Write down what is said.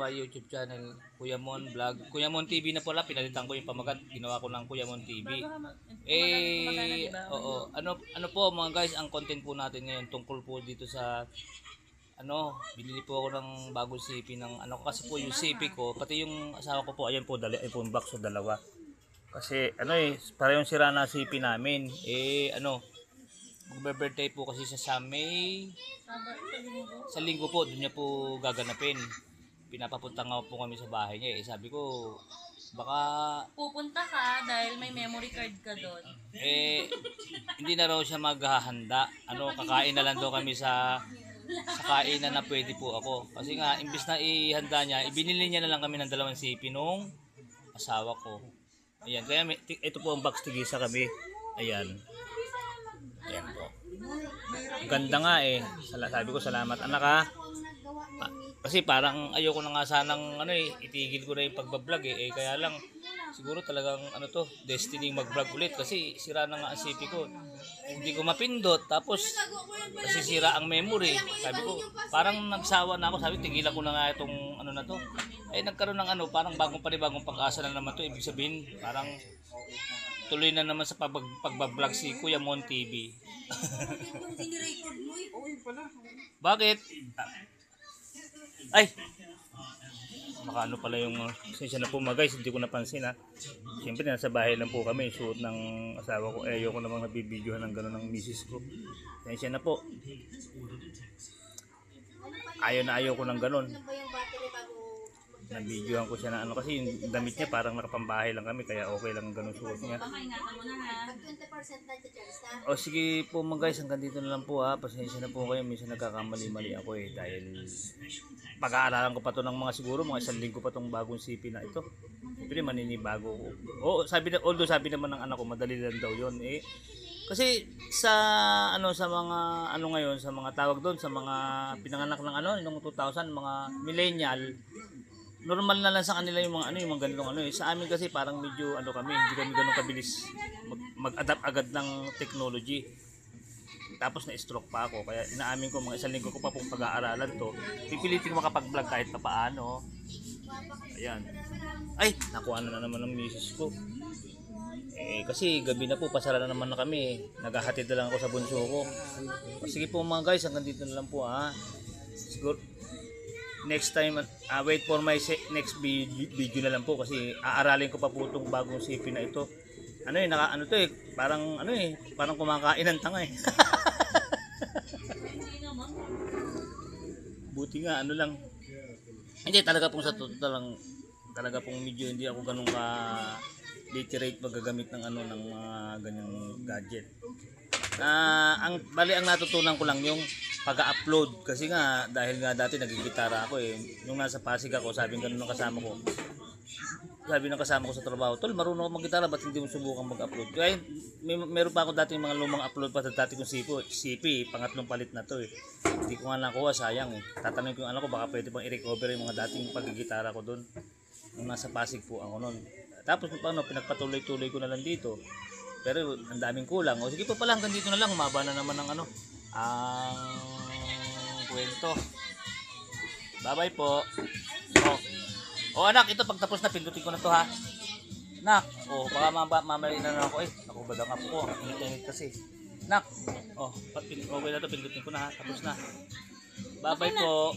YouTube channel, Kuya Mon Vlog. Kuya Mon TV na pala, pinalitan ko yung pamagat. Ginawa ko ng Kuya Mon TV. Oo. Ano po mga guys, ang content po natin ngayon tungkol po dito sa binili po ako ng bagong CP ng kasi po yung CP ko, pati yung asawa ko po, ayan po, iPhone box o dalawa. Kasi parehong sira na CP namin. Mag-birthday po kasi sa May sa linggo po, doon niya po gaganapin. Pinapapunta nga po kami sa bahay niya. Sabi ko, baka pupunta ka dahil may memory card ka doon. Hindi na raw siya maghahanda. Kakain na lang daw kami sa kainan na pwede po ako. Kasi nga, imbis na ihanda niya, ibinili niya na lang kami ng 2 CP nung asawa ko. Ayan, kaya ito po ang box tigisa kami. Ayan. Ayan po. Ganda nga sabi ko, salamat anak ha. Kasi parang ayoko na nga sanang itigil ko na yung pagbablog kaya lang siguro talagang destiny mag-vlog ulit kasi sira na nga ang CP ko. Hindi ko mapindot tapos nasisira ang memory. Sabi ko, parang nagsawa na ako, sabi tigilan ko na nga itong na to. Nagkaroon ng parang bagong pag-asa na naman to. Ibig sabihin, parang tuloy na naman sa pagbablog si Kuya Mon TV. Bakit? Baka pala yung sensya na po mga guys, hindi ko napansin ha. Siyempre nasa bahay lang po kami, suot ng asawa ko. Ayoko namang nabibidyohan ng gano'n ng misis ko. Sensya na po. Ayaw ko ng gano'n. Nabidyohan ko siya na kasi yung damit niya parang nakapambahay lang kami, kaya okay lang ganun suot niya. O sige po mga guys, hanggang dito na lang po ha. Pasensya na po kayo, minsan nagkakamali-mali ako dahil pag-aaralan ko pa to ng siguro mga 1 linggo pa tong bagong CP na ito. Siyempre maninibago ko. Although sabi naman ng anak ko, madali lang daw yun kasi sa sa mga ngayon, sa mga tawag doon, sa mga pinanganak ng noong 2000, mga millennial, normal na lang sa kanila yung mga yung mga ganitong Sa amin kasi parang medyo kami, hindi kami ganoon kabilis mag-adapt agad ng technology. Tapos na-stroke pa ako, kaya inaamin ko mga 1 linggo ko pa pong pag-aaralan to. Pipilitin ko makapag-vlog kahit pa paano. Ayan. Nakuha na naman ng misis ko. Kasi gabi na po, pasara na naman na kami. Naghahatid na lang ako sa bunso ko. Sige po mga guys, hanggang dito na lang po ha. Siguro next time, wait for my next video na lang po kasi aaralin ko pa po itong bagong CP na ito. Parang kumakain ng tanga Buti nga lang. Hindi talaga pong sa totoo lang, talaga pong medyo hindi ako ganun ka literate magagamit ng ng mga ganyang gadget. Ang natutunan ko lang yung pag-upload kasi nga dahil nga dati nagigitara ako nung nasa Pasig ako, sabi ng kasama ko sa trabaho, tol marunong ako maggitara, ba't hindi mo subukan mag-upload? Kaya meron pa ako dati mga lumang upload pa sa dati kong CP, pangatlong palit na to hindi ko nga nakuha, sayang tatanungin ko yung ko, baka pwede bang i-recover yung mga dating paggigitara ko doon nung nasa Pasig po ako noon. Tapos pinagpatuloy-tuloy ko na lang dito, pero ang daming kulang. Sige po pala, hanggang dito na lang, humaba na naman ng ang kwento. Bye bye po. Anak, ito pagtapos na pindutin ko na to ha. Nak, baka mamali na ako ako baga nga po, init kasi. Nak, okay na to, pindutin ko na ha, tapos na. Bye bye po.